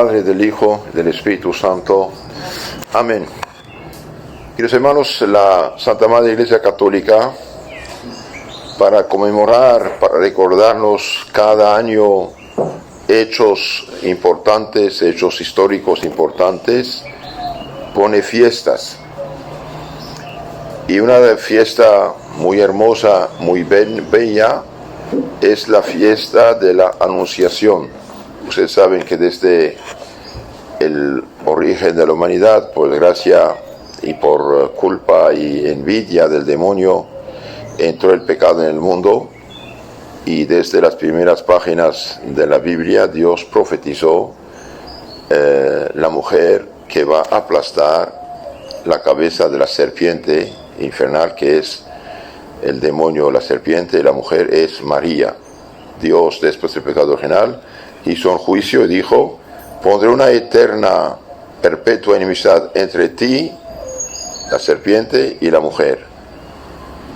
Padre, del Hijo, del Espíritu Santo. Amén. Queridos hermanos, la Santa Madre Iglesia Católica, para conmemorar, para recordarnos cada año hechos importantes, hechos históricos importantes, pone fiestas. Y una fiesta muy hermosa, muy bella, es la fiesta de la Anunciación. Ustedes saben que desde el origen de la humanidad, por desgracia y por culpa y envidia del demonio, entró el pecado en el mundo, y desde las primeras páginas de la Biblia Dios profetizó la mujer que va a aplastar la cabeza de la serpiente infernal, que es el demonio, la serpiente. La mujer es María. Dios, después del pecado original, hizo un juicio y dijo: pondré una eterna, perpetua enemistad entre ti, la serpiente, y la mujer,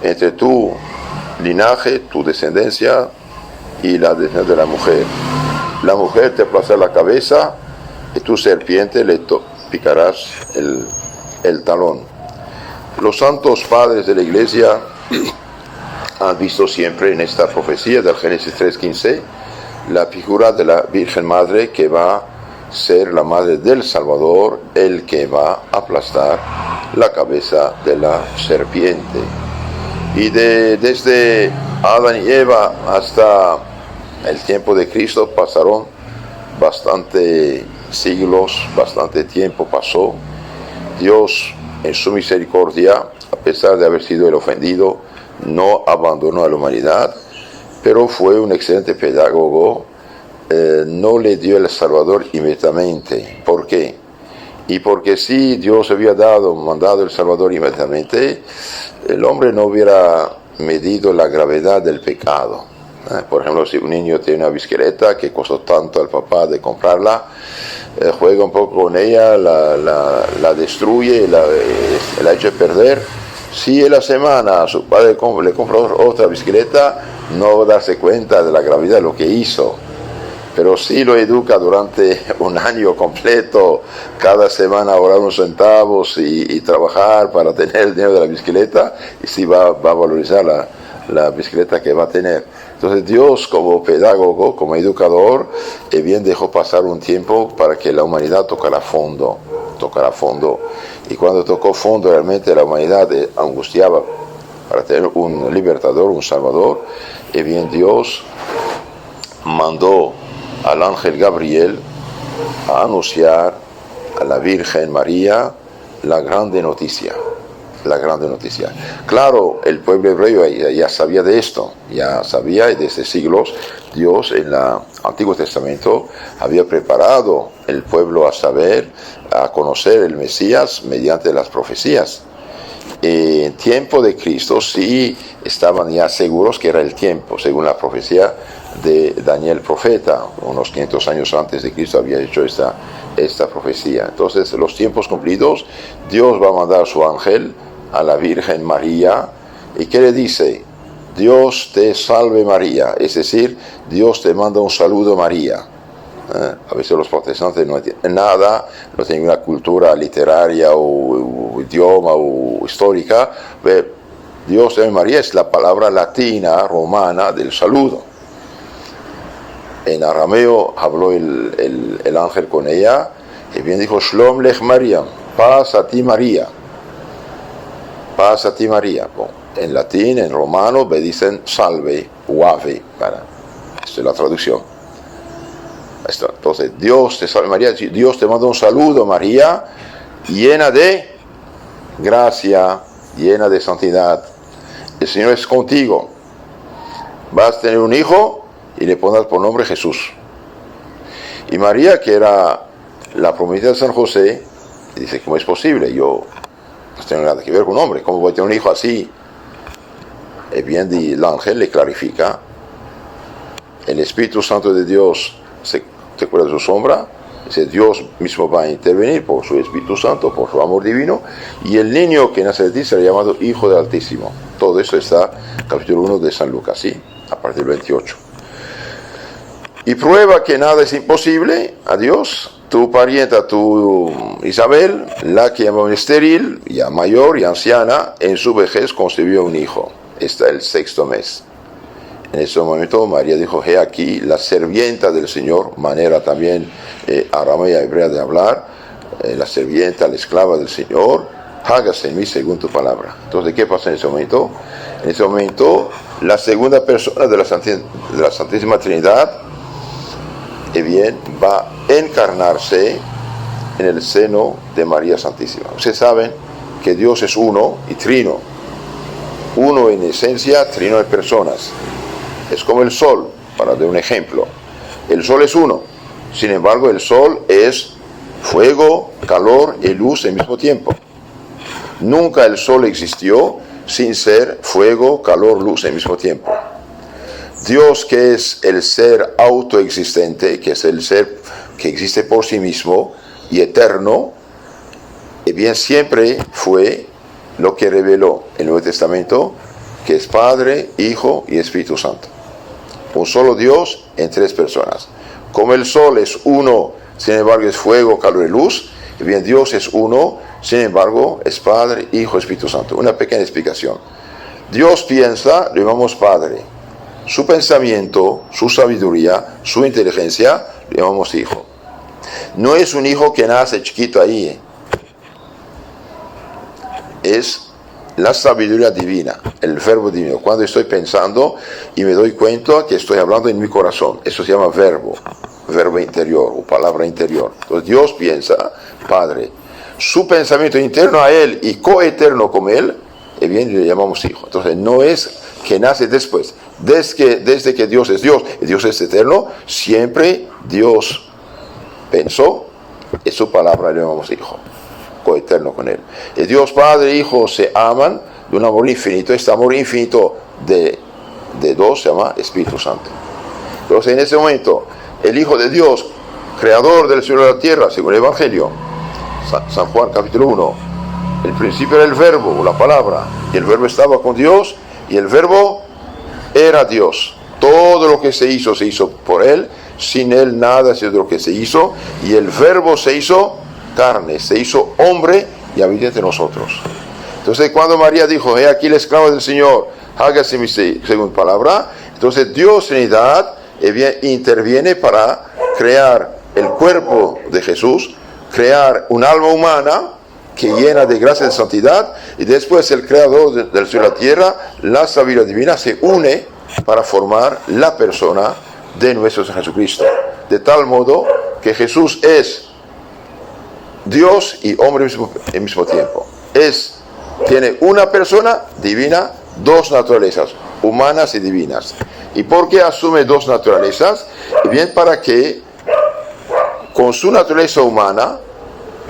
entre tu linaje, tu descendencia, y la descendencia de la mujer. La mujer te aplastará la cabeza, y tu serpiente le picarás el talón. Los santos padres de la Iglesia han visto siempre en esta profecía del Génesis 3:15 la figura de la Virgen Madre, que va a ser la madre del Salvador, el que va a aplastar la cabeza de la serpiente. Y desde Adán y Eva hasta el tiempo de Cristo pasaron bastante siglos, bastante tiempo pasó. Dios, en su misericordia, a pesar de haber sido el ofendido, no abandonó a la humanidad, pero fue un excelente pedagogo. No le dio el Salvador inmediatamente. ¿Por qué? Y porque si Dios había mandado el Salvador inmediatamente, el hombre no hubiera medido la gravedad del pecado. Por ejemplo, si un niño tiene una bicicleta que costó tanto al papá de comprarla, juega un poco con ella, la destruye, la echa a perder. Si en la semana su padre le compra otra bicicleta, no va a darse cuenta de la gravedad de lo que hizo. Pero si lo educa durante un año completo, cada semana ahorrar unos centavos y trabajar para tener el dinero de la bicicleta, y sí va a valorizar la bicicleta que va a tener. Entonces Dios, como pedagogo, como educador, bien dejó pasar un tiempo para que la humanidad tocara fondo. Y cuando tocó fondo, realmente la humanidad angustiaba para tener un libertador, un salvador. Y bien Dios mandó al ángel Gabriel a anunciar a la Virgen María la grande noticia. Claro, el pueblo hebreo ya sabía de esto, ya sabía, y desde siglos Dios en el Antiguo Testamento había preparado el pueblo a saber, a conocer el Mesías mediante las profecías. En tiempo de Cristo sí estaban ya seguros que era el tiempo, según la profecía de Daniel profeta. Unos 500 años antes de Cristo había hecho esta profecía. Entonces, los tiempos cumplidos, Dios va a mandar a su ángel a la Virgen María. ¿Y qué le dice? Dios te salve María, es decir, Dios te manda un saludo María. A veces los protestantes no entienden nada, no tienen una cultura literaria o idioma o histórica. Dios de María es la palabra latina, romana, del saludo. En arameo habló el ángel con ella, y bien dijo: Shalom lech María, paz a ti María. Paz a ti María. Bueno, en latín, en romano, me dicen salve o ave. Esta es la traducción. Entonces, Dios te salve María, Dios te manda un saludo María, llena de gracia, llena de santidad. El Señor es contigo. Vas a tener un hijo y le pondrás por nombre Jesús. Y María, que era la prometida de San José, dice: ¿cómo es posible? Yo no tengo nada que ver con un hombre, ¿cómo voy a tener un hijo así? Y bien, el ángel le clarifica: el Espíritu Santo de Dios se cuela de su sombra. Dice: Dios mismo va a intervenir por su Espíritu Santo, por su amor divino, y el niño que nace de ti será llamado Hijo del Altísimo. Todo eso está en capítulo 1 de San Lucas, ¿sí? A partir del 28. Y prueba que nada es imposible a Dios. Tu parienta, tu Isabel, la que llamó estéril, ya mayor y anciana, en su vejez concibió un hijo. Está el 6º mes. En ese momento María dijo, he aquí la sirvienta del Señor, manera también aramea hebrea de hablar, la sirvienta, la esclava del Señor, hágase en mí según tu palabra. Entonces, ¿qué pasa en ese momento? En ese momento, la segunda persona de la Santísima Trinidad, bien, va a encarnarse en el seno de María Santísima. Ustedes saben que Dios es uno y trino. Uno en esencia, trino en personas. Es como el sol, para dar un ejemplo. El sol es uno. Sin embargo, el sol es fuego, calor y luz al mismo tiempo. Nunca el sol existió sin ser fuego, calor, luz al mismo tiempo. Dios, que es el ser autoexistente, que es el ser que existe por sí mismo y eterno, bien siempre fue lo que reveló el Nuevo Testamento, que es Padre, Hijo y Espíritu Santo. Un solo Dios en 3 personas. Como el sol es uno, sin embargo es fuego, calor y luz, bien Dios es uno, sin embargo es Padre, Hijo, Espíritu Santo. Una pequeña explicación. Dios piensa, lo llamamos Padre. Su pensamiento, su sabiduría, su inteligencia, lo llamamos Hijo. No es un hijo que nace chiquito ahí. Es la sabiduría divina, el verbo divino. Cuando estoy pensando y me doy cuenta que estoy hablando en mi corazón, eso se llama verbo interior o palabra interior. Entonces Dios piensa, Padre, su pensamiento interno a Él y coeterno con Él, y bien le llamamos Hijo. Entonces no es que nace después. Desde que Dios es Dios y Dios es eterno, siempre Dios pensó y su palabra le llamamos Hijo, coeterno con Él. Y Dios Padre e Hijo se aman de un amor infinito. Este amor infinito de dos se llama Espíritu Santo. Entonces en ese momento el Hijo de Dios, creador del cielo y de la tierra, según el Evangelio, San Juan capítulo 1, el principio era el verbo, la palabra, y el verbo estaba con Dios, y el verbo era Dios. Todo lo que se hizo por Él, sin Él nada de lo que se hizo, y el verbo se hizo carne, se hizo hombre y habita entre nosotros. Entonces cuando María dijo, he aquí la esclava del Señor, hágase mi según palabra, entonces Dios Trinidad interviene para crear el cuerpo de Jesús, crear un alma humana que llena de gracia y de santidad, y después el creador del cielo y la tierra, la sabiduría divina, se une para formar la persona de nuestro Señor Jesucristo. De tal modo que Jesús es Dios y hombre al mismo tiempo. Tiene una persona divina, 2 naturalezas, humanas y divinas. ¿Y por qué asume 2 naturalezas? Bien para que con su naturaleza humana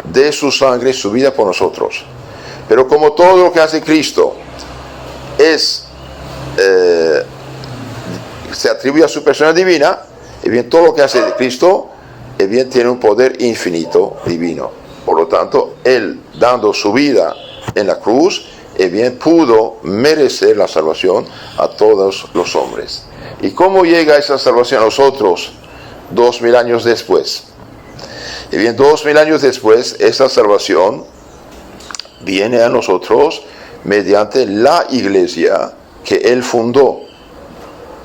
dé su sangre, su vida por nosotros. Pero como todo lo que hace Cristo se atribuye a su persona divina, y bien todo lo que hace Cristo, y bien tiene un poder infinito divino. Por lo tanto, Él, dando su vida en la cruz, y bien pudo merecer la salvación a todos los hombres. ¿Y cómo llega esa salvación a nosotros 2000 años después? Y bien, 2000 años después, esa salvación viene a nosotros mediante la iglesia que Él fundó,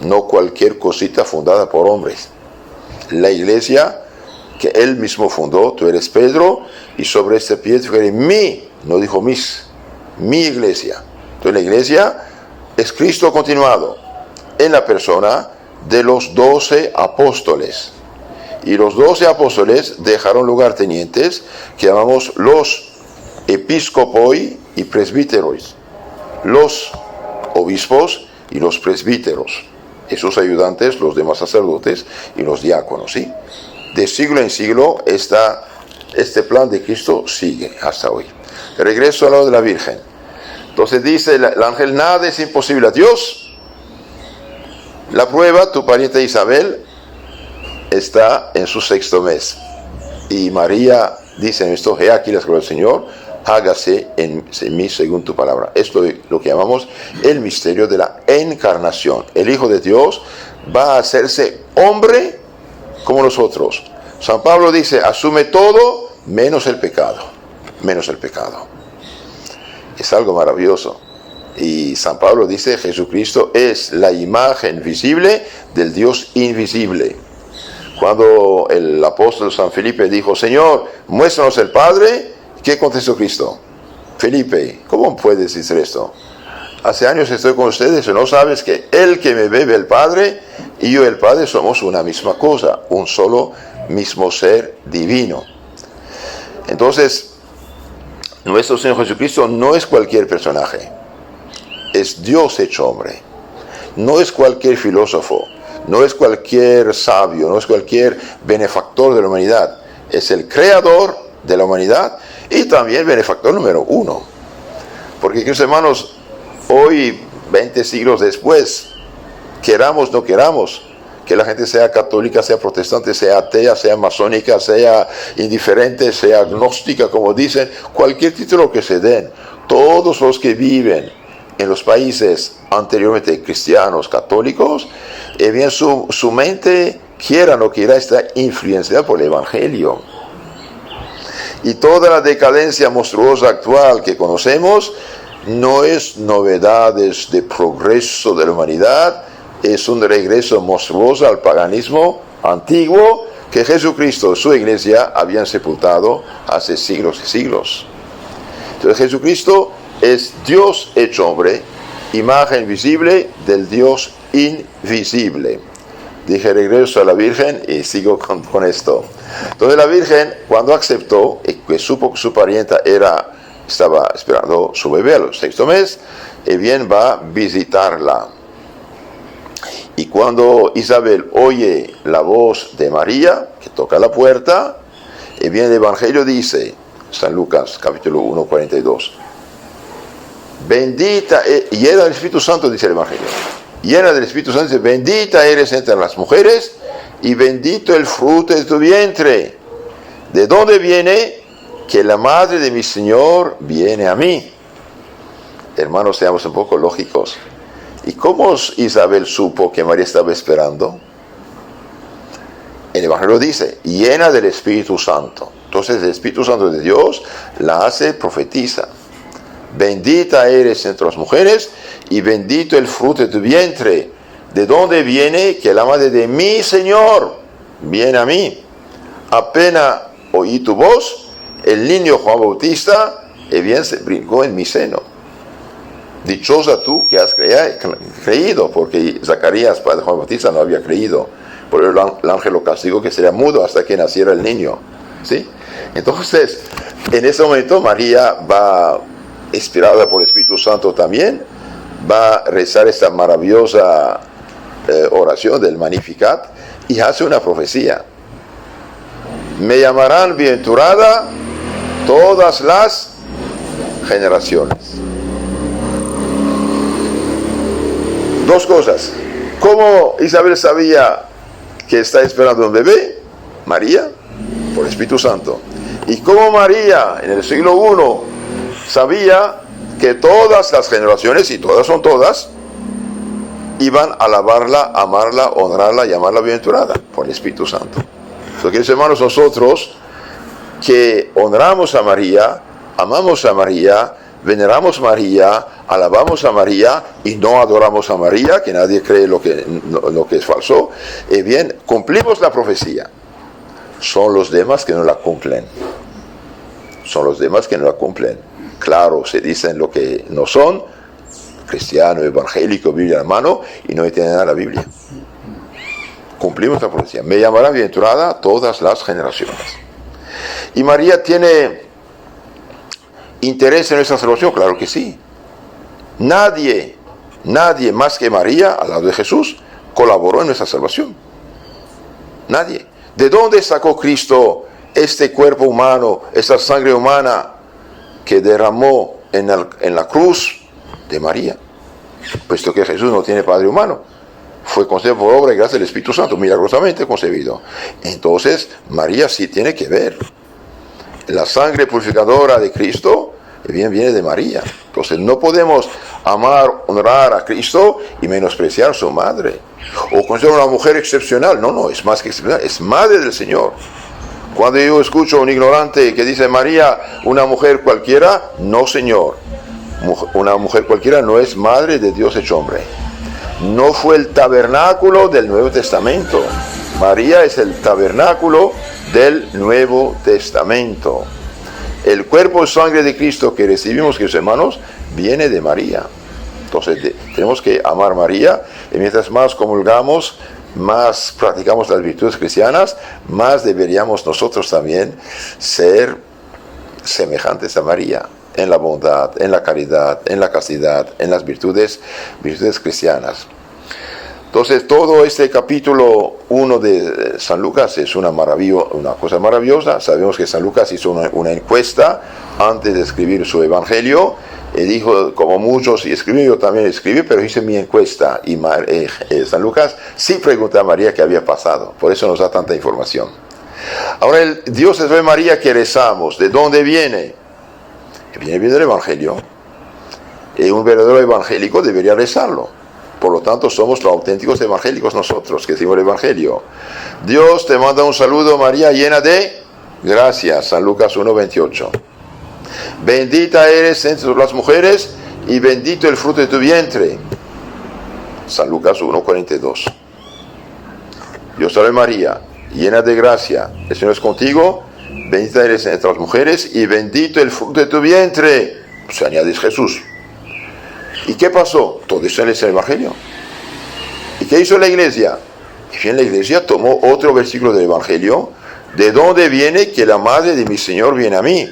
no cualquier cosita fundada por hombres. La iglesia que Él mismo fundó, tú eres Pedro, y sobre este pie tú eres no dijo mi iglesia. Entonces la iglesia es Cristo continuado en la persona de los 12 apóstoles. Y los 12 apóstoles dejaron lugartenientes que llamamos los episcopoi y presbíteros, los obispos y los presbíteros, y sus ayudantes, los demás sacerdotes y los diáconos, ¿sí? De siglo en siglo este plan de Cristo sigue hasta hoy. Regreso a lo de la Virgen. Entonces dice el ángel, nada es imposible a Dios. La prueba, tu pariente Isabel está en su 6º mes. Y María dice en esto, he aquí la esclava del Señor, hágase en mí según tu palabra. Esto es lo que llamamos el misterio de la encarnación. El Hijo de Dios va a hacerse hombre como nosotros. San Pablo dice, asume todo menos el pecado. Menos el pecado. Es algo maravilloso. Y San Pablo dice, Jesucristo es la imagen visible del Dios invisible. Cuando el apóstol San Felipe dijo, Señor, muéstranos el Padre, ¿qué contestó Cristo? Felipe, ¿cómo puedes decir esto? Hace años estoy con ustedes y no sabes que el que me ve ve el Padre y yo y el Padre somos una misma cosa, un solo mismo ser divino. Entonces, nuestro Señor Jesucristo no es cualquier personaje, es Dios hecho hombre, no es cualquier filósofo, no es cualquier sabio, no es cualquier benefactor de la humanidad, es el creador de la humanidad y también benefactor número uno. Porque, queridos hermanos, hoy, 20 siglos después, queramos o no queramos, que la gente sea católica, sea protestante, sea atea, sea masónica, sea indiferente, sea agnóstica, como dicen, cualquier título que se den, todos los que viven en los países anteriormente cristianos, católicos, bien su mente, quiera o no quiera, está influenciada por el Evangelio. Y toda la decadencia monstruosa actual que conocemos no es novedades de progreso de la humanidad, es un regreso monstruoso al paganismo antiguo que Jesucristo y su iglesia habían sepultado hace siglos y siglos. Entonces Jesucristo es Dios hecho hombre, imagen visible del Dios invisible. Dije regreso a la Virgen y sigo con esto. Entonces la Virgen, cuando aceptó y que supo que su parienta estaba esperando su bebé al 6º mes, bien va a visitarla. Y cuando Isabel oye la voz de María, que toca la puerta, bien el Evangelio dice, San Lucas capítulo 1, 42, bendita, llena del Espíritu Santo, dice el Evangelio, llena del Espíritu Santo, dice, bendita eres entre las mujeres y bendito el fruto de tu vientre. ¿De dónde viene? Que la madre de mi Señor viene a mí. Hermanos, seamos un poco lógicos. ¿Y cómo Isabel supo que María estaba esperando? El Evangelio dice, llena del Espíritu Santo. Entonces el Espíritu Santo de Dios la hace profetiza. Bendita eres entre las mujeres y bendito el fruto de tu vientre. ¿De dónde viene? Que la madre de mi Señor viene a mí. Apenas oí tu voz, el niño Juan Bautista, bien se brincó en mi seno. Dichosa tú que has creído, porque Zacarías, padre de Juan Bautista, no había creído. Por eso el ángel lo castigó que sería mudo hasta que naciera el niño. ¿Sí? Entonces, en ese momento María va, inspirada por el Espíritu Santo también, va a rezar esta maravillosa oración del Magnificat y hace una profecía. Me llamarán bienaventurada todas las generaciones. Dos cosas. ¿Cómo Isabel sabía que está esperando un bebé? María, por el Espíritu Santo. Y cómo María, en el siglo I, sabía que todas las generaciones, y todas son todas, iban a alabarla, amarla, honrarla, llamarla bienaventurada, por el Espíritu Santo. Entonces, queridos hermanos, nosotros que honramos a María, amamos a María, veneramos a María, alabamos a María y no adoramos a María, que nadie cree lo que es falso, bien, cumplimos la profecía. Son los demás que no la cumplen. Son los demás que no la cumplen. Claro, se dicen lo que no son, cristiano, evangélico, Biblia en mano, y no entienden nada la Biblia. Cumplimos la profecía. Me llamarán bienaventurada todas las generaciones. Y María tiene interés en nuestra salvación, claro que sí. Nadie más que María, al lado de Jesús, colaboró en nuestra salvación. Nadie. ¿De dónde sacó Cristo este cuerpo humano, esta sangre humana que derramó en la cruz? De María. Puesto que Jesús no tiene padre humano. Fue concebido por obra y gracia del Espíritu Santo, milagrosamente concebido. Entonces, María sí tiene que ver. La sangre purificadora de Cristo bien viene de María. Entonces no podemos amar, honrar a Cristo y menospreciar a su madre. O considerar una mujer excepcional. No, es más que excepcional, es madre del Señor. Cuando yo escucho a un ignorante que dice María, una mujer cualquiera, no, Señor. Una mujer cualquiera no es madre de Dios hecho hombre. No fue el tabernáculo del Nuevo Testamento. María es el tabernáculo del Nuevo Testamento. El cuerpo y sangre de Cristo que recibimos, queridos hermanos, viene de María. Entonces tenemos que amar a María, y mientras más comulgamos, más practicamos las virtudes cristianas, más deberíamos nosotros también ser semejantes a María en la bondad, en la caridad, en la castidad, en las virtudes cristianas. Entonces todo este capítulo 1 de San Lucas es una cosa maravillosa. Sabemos que San Lucas hizo una encuesta antes de escribir su evangelio, y dijo, como muchos escriben, yo también escribí, pero hice mi encuesta, y San Lucas sí pregunta a María qué había pasado, por eso nos da tanta información. Ahora, el Dios es de María que rezamos, ¿de dónde viene? Viene del evangelio, y un verdadero evangélico debería rezarlo. Por lo tanto, somos los auténticos evangélicos nosotros, que decimos el evangelio. Dios te manda un saludo, María, llena de gracia. San Lucas 1:28. Bendita eres entre las mujeres, y bendito el fruto de tu vientre. San Lucas 1:42. Dios salve María, llena de gracia. El Señor es contigo. Bendita eres entre las mujeres, y bendito el fruto de tu vientre. Se añade Jesús. ¿Y qué pasó? Todo eso es el evangelio. ¿Y qué hizo la iglesia? Y bien, la iglesia tomó otro versículo del evangelio. ¿De dónde viene que la madre de mi Señor viene a mí?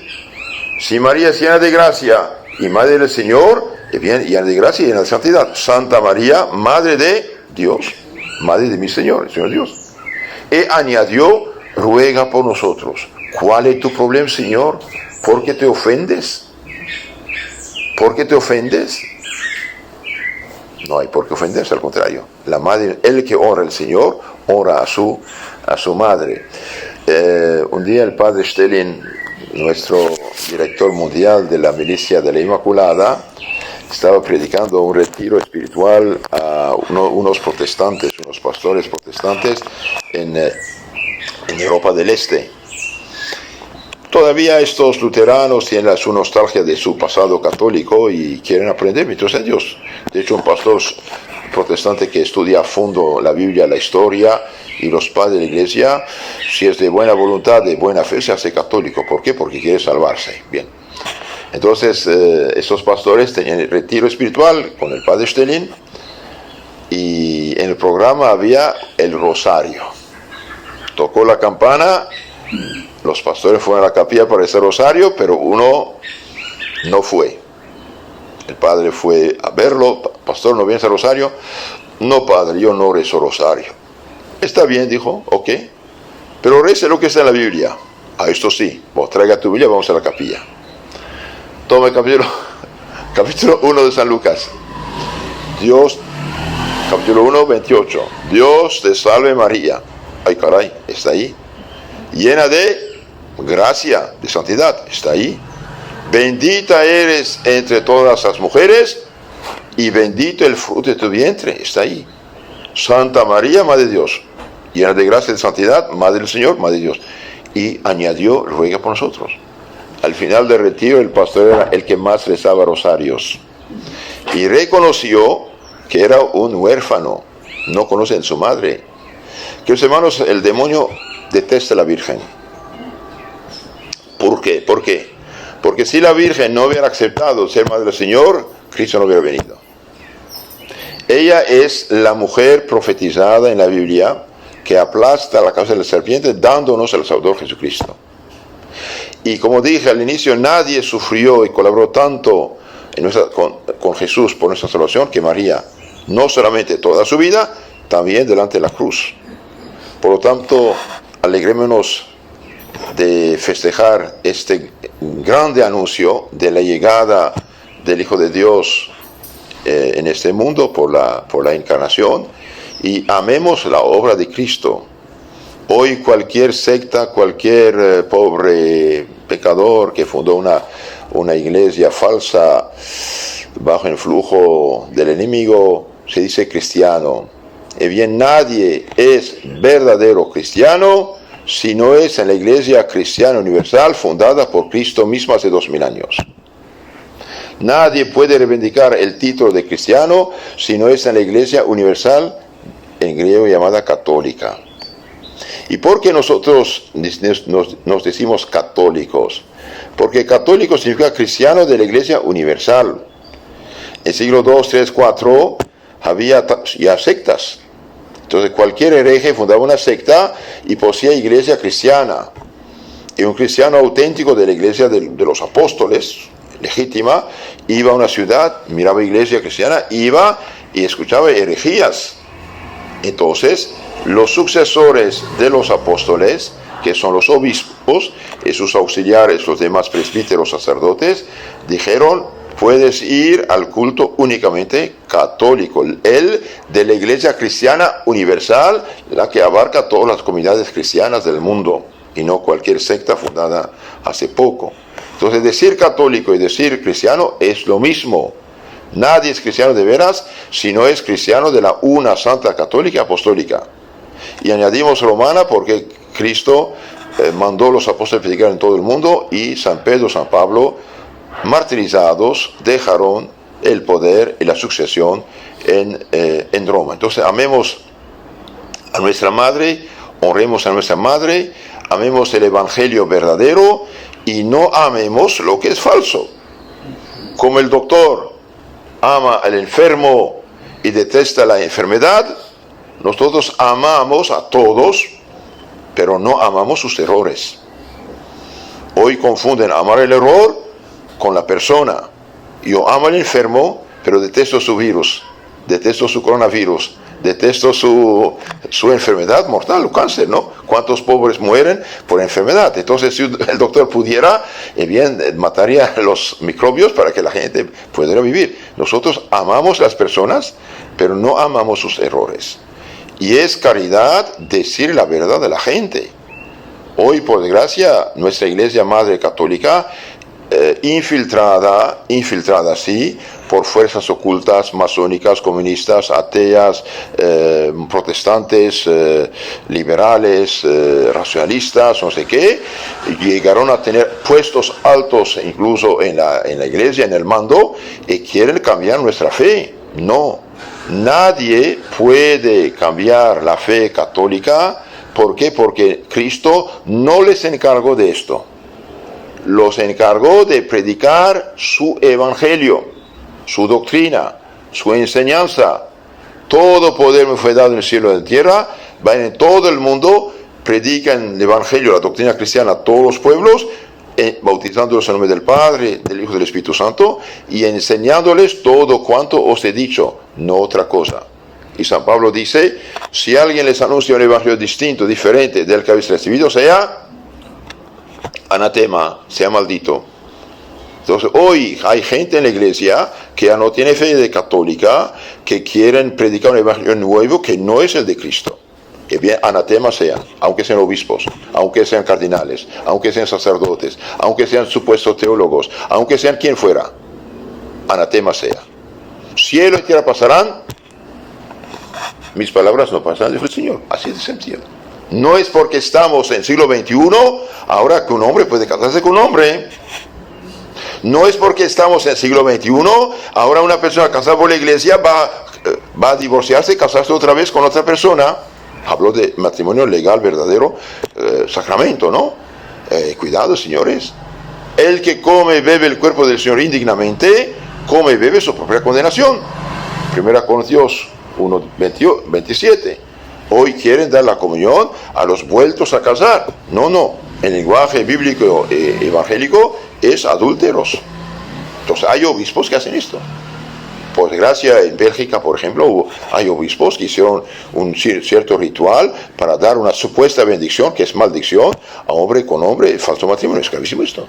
Si María es llena de gracia y madre del Señor, es bien llena de gracia y llena de santidad. Santa María, madre de Dios, madre de mi Señor, el Señor Dios. Y añadió, ruega por nosotros. ¿Cuál es tu problema, Señor? ¿Por qué te ofendes? ¿Por qué te ofendes? No hay por qué ofenderse, al contrario. La madre, el que honra al Señor, honra a su madre. Un día el padre Stelin, nuestro director mundial de la milicia de la Inmaculada, estaba predicando un retiro espiritual a unos protestantes, unos pastores protestantes en Europa del Este. Todavía estos luteranos tienen su nostalgia de su pasado católico y quieren aprender mientras a Dios. De hecho, un pastor protestante que estudia a fondo la Biblia, la historia y los padres de la iglesia, si es de buena voluntad, de buena fe, se hace católico. ¿Por qué? Porque quiere salvarse. Bien. Entonces, estos pastores tenían el retiro espiritual con el padre Stelin, y en el programa había el rosario. Tocó la campana. Los pastores fueron a la capilla para ese rosario, pero uno no fue. El padre fue a verlo. Pastor, ¿no vienes al rosario? No, padre, yo no rezo rosario. Está bien, dijo, ok, pero rece lo que está en la Biblia. Esto sí, vos traiga tu Biblia, vamos a la capilla. Toma el capítulo 1 de San Lucas. Dios, capítulo 1, 28. Dios te salve María. Ay, caray, está ahí. Llena de gracia, de santidad, está ahí. Bendita eres entre todas las mujeres, y bendito el fruto de tu vientre, está ahí. Santa María, Madre de Dios, llena de gracia y de santidad, Madre del Señor, Madre de Dios. Y añadió, ruega por nosotros. Al final del retiro, el pastor era el que más rezaba rosarios. Y reconoció que era un huérfano, no conocen a su madre. Queridos hermanos, el demonio detesta a la Virgen. ¿Por qué? ¿Por qué? Porque si la Virgen no hubiera aceptado ser Madre del Señor, Cristo no hubiera venido. Ella es la mujer profetizada en la Biblia que aplasta la cabeza de la serpiente, dándonos al Salvador Jesucristo. Y como dije al inicio, nadie sufrió y colaboró tanto con Jesús por nuestra salvación que María, no solamente toda su vida, también delante de la cruz. Por lo tanto, alegrémonos de festejar este grande anuncio de la llegada del Hijo de Dios en este mundo por la encarnación, y amemos la obra de Cristo. Hoy cualquier secta, cualquier pobre pecador que fundó una iglesia falsa, bajo el flujo del enemigo, se dice cristiano. Y bien, nadie es verdadero cristiano si no es en la Iglesia Cristiana Universal fundada por Cristo mismo hace 2000 años. Nadie puede reivindicar el título de cristiano si no es en la Iglesia Universal, en griego llamada católica. ¿Y por qué nosotros nos decimos católicos? Porque católico significa cristiano de la Iglesia Universal. En el siglo II, III, IV había ya sectas. Entonces cualquier hereje fundaba una secta y poseía iglesia cristiana. Y un cristiano auténtico de la iglesia de los apóstoles, legítima, iba a una ciudad, miraba iglesia cristiana, iba y escuchaba herejías. Entonces, los sucesores de los apóstoles, que son los obispos y sus auxiliares, los demás presbíteros, sacerdotes, dijeron: puedes ir al culto únicamente católico, el de la Iglesia Cristiana Universal, la que abarca todas las comunidades cristianas del mundo, y no cualquier secta fundada hace poco. Entonces, decir católico y decir cristiano es lo mismo. Nadie es cristiano de veras si no es cristiano de la una santa católica apostólica. Y añadimos romana porque Cristo mandó a los apóstoles predicar en todo el mundo, y San Pedro, San Pablo, martirizados, dejaron el poder y la sucesión en Roma. Entonces, amemos a nuestra madre, honremos a nuestra madre, amemos el evangelio verdadero y no amemos lo que es falso. Como el doctor ama al enfermo y detesta la enfermedad, nosotros amamos a todos, pero no amamos sus errores. Hoy confunden amar el error con la persona. Yo amo al enfermo, pero detesto su virus, detesto su coronavirus, detesto su enfermedad mortal, o cáncer, ¿no? ¿Cuántos pobres mueren por enfermedad? Entonces, si el doctor pudiera, bien, mataría los microbios para que la gente pudiera vivir. Nosotros amamos las personas, pero no amamos sus errores. Y es caridad decir la verdad de la gente. Hoy, por desgracia, nuestra Iglesia Madre Católica, infiltrada sí, por fuerzas ocultas, masónicas, comunistas, ateas, protestantes, liberales, racionalistas, no sé qué, llegaron a tener puestos altos incluso en la iglesia, en el mando, y quieren cambiar nuestra fe. No, nadie puede cambiar la fe católica. ¿Por qué? Porque Cristo no les encargó de esto. Los encargó de predicar su evangelio, su doctrina, su enseñanza. Todo poder me fue dado en el cielo y en la tierra. Vayan en todo el mundo, predican el evangelio, la doctrina cristiana a todos los pueblos, bautizándolos en el nombre del Padre, del Hijo y del Espíritu Santo, y enseñándoles todo cuanto os he dicho, no otra cosa. Y San Pablo dice: si alguien les anuncia un evangelio distinto, diferente del que habéis recibido, sea anatema, sea maldito. Entonces, hoy hay gente en la iglesia que ya no tiene fe de católica, que quieren predicar un evangelio nuevo que no es el de Cristo. Que bien, anatema sean, aunque sean obispos, aunque sean cardinales, aunque sean sacerdotes, aunque sean supuestos teólogos, aunque sean quien fuera, anatema sea. Cielo y tierra pasarán, mis palabras no pasarán, dijo el Señor. Así de sencillo. No es porque estamos en el siglo XXI, ahora que un hombre puede casarse con un hombre. No es porque estamos en el siglo XXI, ahora una persona casada por la iglesia va a divorciarse y casarse otra vez con otra persona. Hablo de matrimonio legal, verdadero, sacramento, ¿no? Cuidado, señores. El que come y bebe el cuerpo del Señor indignamente, come y bebe su propia condenación. 1 Corintios 1:27. Hoy quieren dar la comunión a los vueltos a casar. No. El lenguaje bíblico evangélico es adúlteros. Entonces hay obispos que hacen esto. Por desgracia, en Bélgica, por ejemplo, hay obispos que hicieron un cierto ritual para dar una supuesta bendición, que es maldición, a hombre con hombre, falso matrimonio. Es gravísimo esto.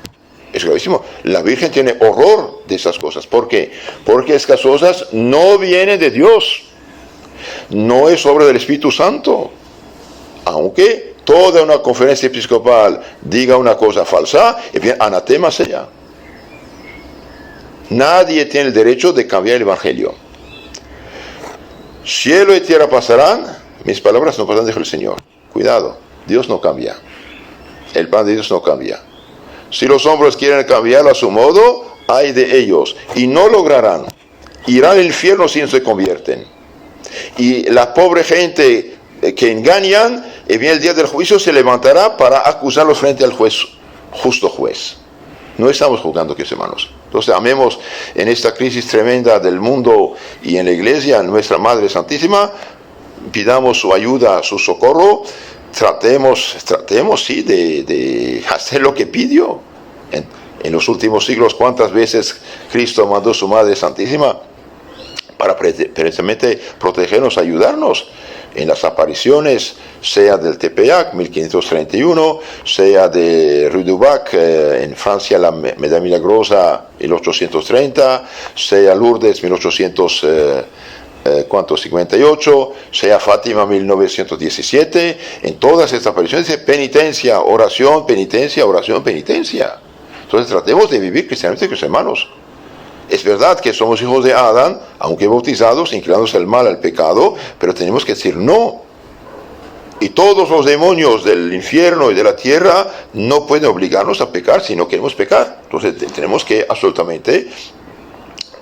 Es gravísimo. La Virgen tiene horror de esas cosas. ¿Por qué? Porque estas cosas no vienen de Dios. No es obra del Espíritu Santo. Aunque toda una conferencia episcopal diga una cosa falsa, y bien, anatema sea. Nadie tiene el derecho de cambiar el Evangelio. Cielo y tierra pasarán, mis palabras no pasarán, dijo el Señor. Cuidado, Dios no cambia. El plan de Dios no cambia. Si los hombres quieren cambiarlo a su modo, hay de ellos, y no lograrán. Irán al infierno si no se convierten. Y la pobre gente que engañan, y bien el día del juicio se levantará para acusarlos frente al juez, justo juez. No estamos juzgando, queridos hermanos. Entonces amemos en esta crisis tremenda del mundo y en la iglesia, nuestra Madre Santísima, pidamos su ayuda, su socorro, tratemos sí, de hacer lo que pidió. En los últimos siglos, ¿cuántas veces Cristo mandó a su Madre Santísima para precisamente protegernos, ayudarnos? En las apariciones, sea del Tepeyac, 1531, sea de Rue du Bac, en Francia, la Medalla Milagrosa, 1830, sea Lourdes, 1858, sea Fátima, 1917, en todas estas apariciones dice penitencia, oración, penitencia, oración, penitencia. Entonces tratemos de vivir cristianamente, queridos hermanos. Es verdad que somos hijos de Adán, aunque bautizados, inclinados al mal, al pecado, pero tenemos que decir no. Y todos los demonios del infierno y de la tierra no pueden obligarnos a pecar si no queremos pecar. Entonces tenemos que absolutamente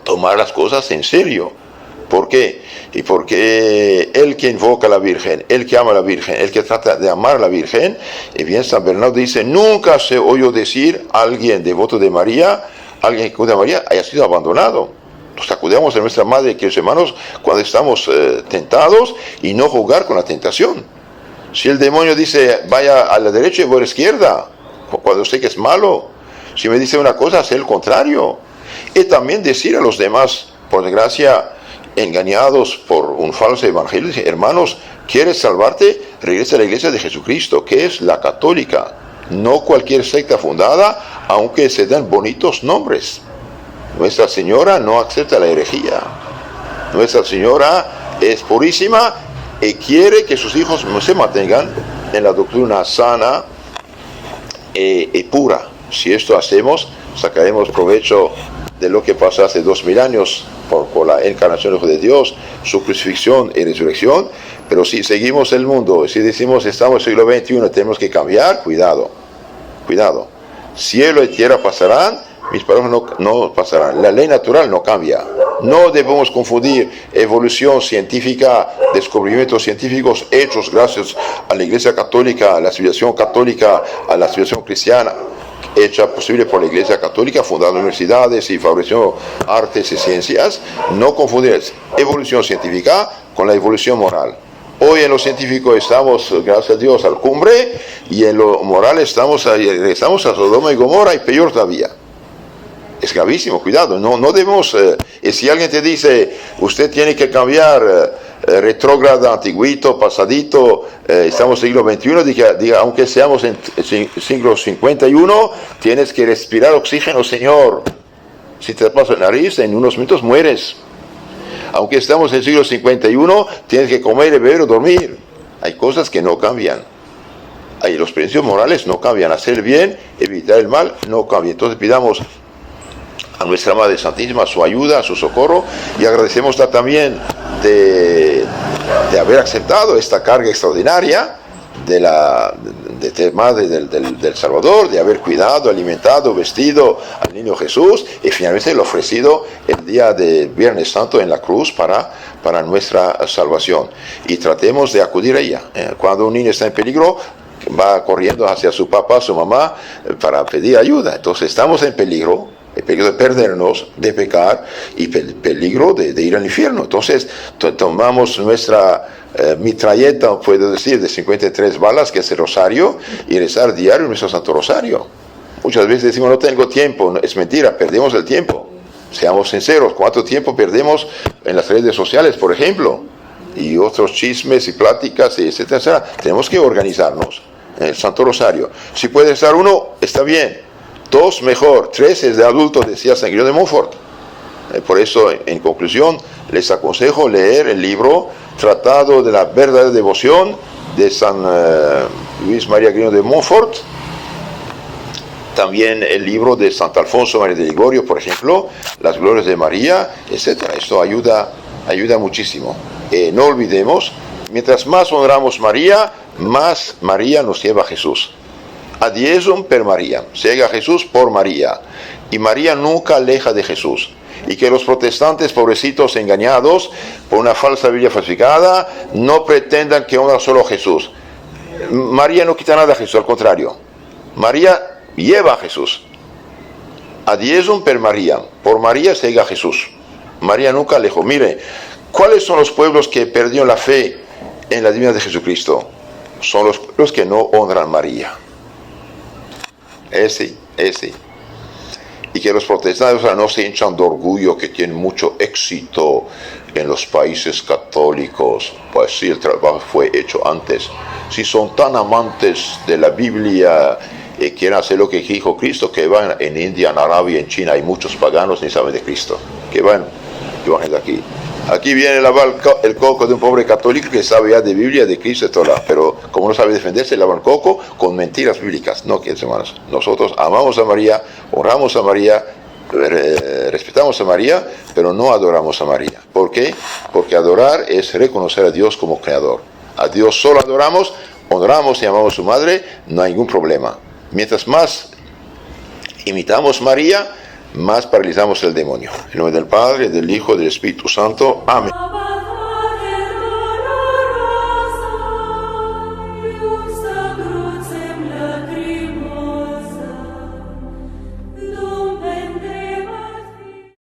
tomar las cosas en serio. ¿Por qué? Y porque el que invoca a la Virgen, el que ama a la Virgen, el que trata de amar a la Virgen, y bien San Bernardo dice, nunca se oyó decir a alguien devoto de María, alguien que acude a María, haya sido abandonado. Nos acudamos a nuestra Madre, queridos hermanos, cuando estamos tentados, y no jugar con la tentación. Si el demonio dice, vaya a la derecha y voy a la izquierda, cuando sé que es malo, si me dice una cosa, hacer el contrario. Y también decir a los demás, por desgracia, engañados por un falso evangelio, dice, hermanos, ¿quieres salvarte? Regresa a la iglesia de Jesucristo, que es la católica, no cualquier secta fundada, aunque se den bonitos nombres. Nuestra Señora no acepta la herejía. Nuestra Señora es purísima y quiere que sus hijos se mantengan en la doctrina sana y pura. Si esto hacemos, sacaremos provecho de lo que pasó hace 2000 años por la encarnación de Dios, su crucifixión y resurrección. Pero si seguimos el mundo, si decimos estamos en el siglo XXI, tenemos que cambiar, cuidado, cuidado. Cielo y tierra pasarán, mis palabras no pasarán. La ley natural no cambia. No debemos confundir evolución científica, descubrimientos científicos hechos gracias a la Iglesia Católica, a la civilización católica, a la civilización cristiana, hecha posible por la Iglesia Católica, fundando universidades y favoreciendo artes y ciencias. No confundir evolución científica con la evolución moral. Hoy en lo científico estamos, gracias a Dios, al cumbre, y en lo moral estamos a Sodoma y Gomorra, y peor todavía. Es gravísimo, cuidado, no debemos, si alguien te dice, usted tiene que cambiar, retrógrada, antiguito, pasadito, estamos en el siglo XXI, diga, aunque seamos en siglo 51, tienes que respirar oxígeno, Señor. Si te pasa la nariz, en unos minutos mueres. Aunque estamos en el siglo 51, tienes que comer, beber o dormir. Hay cosas que no cambian. Los principios morales no cambian. Hacer el bien, evitar el mal, no cambia. Entonces pidamos a nuestra Madre Santísima su ayuda, su socorro, y agradecemos también de haber aceptado esta carga extraordinaria de Madre del Salvador, de haber cuidado, alimentado, vestido al niño Jesús, y finalmente lo ofrecido el día de Viernes Santo en la cruz para nuestra salvación. Y tratemos de acudir a ella. Cuando un niño está en peligro, va corriendo hacia su papá, su mamá, para pedir ayuda. Entonces estamos en peligro, el peligro de perdernos, de pecar, y peligro de ir al infierno. Entonces tomamos nuestra mitralleta, puedo decir, de 53 balas, que es el rosario, y rezar diario nuestro Santo Rosario. Muchas veces decimos, no tengo tiempo. Es mentira, perdemos el tiempo. Seamos sinceros, ¿cuánto tiempo perdemos en las redes sociales, por ejemplo? Y otros chismes y pláticas, etcétera, etcétera. Tenemos que organizarnos en el Santo Rosario. Si puede estar uno, está bien. 2, mejor. 3 es de adulto, decía San Guillermo de Montfort. Por eso, en conclusión, les aconsejo leer el libro Tratado de la verdadera devoción de San Luis María Guillermo de Montfort, También el libro de Santo Alfonso María de Ligorio, por ejemplo, las glorias de María, etc. Esto ayuda muchísimo. No olvidemos, mientras más honramos María, más María nos lleva a Jesús. Ad Jesum per María, se llega a Jesús por María. Y María nunca aleja de Jesús. Y que los protestantes, pobrecitos engañados por una falsa Biblia falsificada, no pretendan que honran solo a Jesús. María no quita nada a Jesús, al contrario. María lleva a Jesús. Ad Jesum per María, por María se llega a Jesús. María nunca alejó. Mire, ¿cuáles son los pueblos que perdieron la fe en la divinidad de Jesucristo? Son los pueblos que no honran a María. Ese. Y que los protestantes no se hinchan de orgullo que tienen mucho éxito en los países católicos. Pues sí, el trabajo fue hecho antes. Si son tan amantes de la Biblia y quieren hacer lo que dijo Cristo, que van en India, en Arabia, en China, hay muchos paganos ni saben de Cristo. Que van de aquí. Aquí viene el coco de un pobre católico que sabe ya de Biblia, de Cristo y todo, pero como no sabe defenderse, lava el coco con mentiras bíblicas. No, queridos hermanos, nosotros amamos a María, honramos a María, respetamos a María, pero no adoramos a María. ¿Por qué? Porque adorar es reconocer a Dios como creador. A Dios solo adoramos, honramos y amamos a su madre, no hay ningún problema. Mientras más imitamos a María, más paralizamos el demonio. En nombre del Padre, del Hijo y del Espíritu Santo. Amén.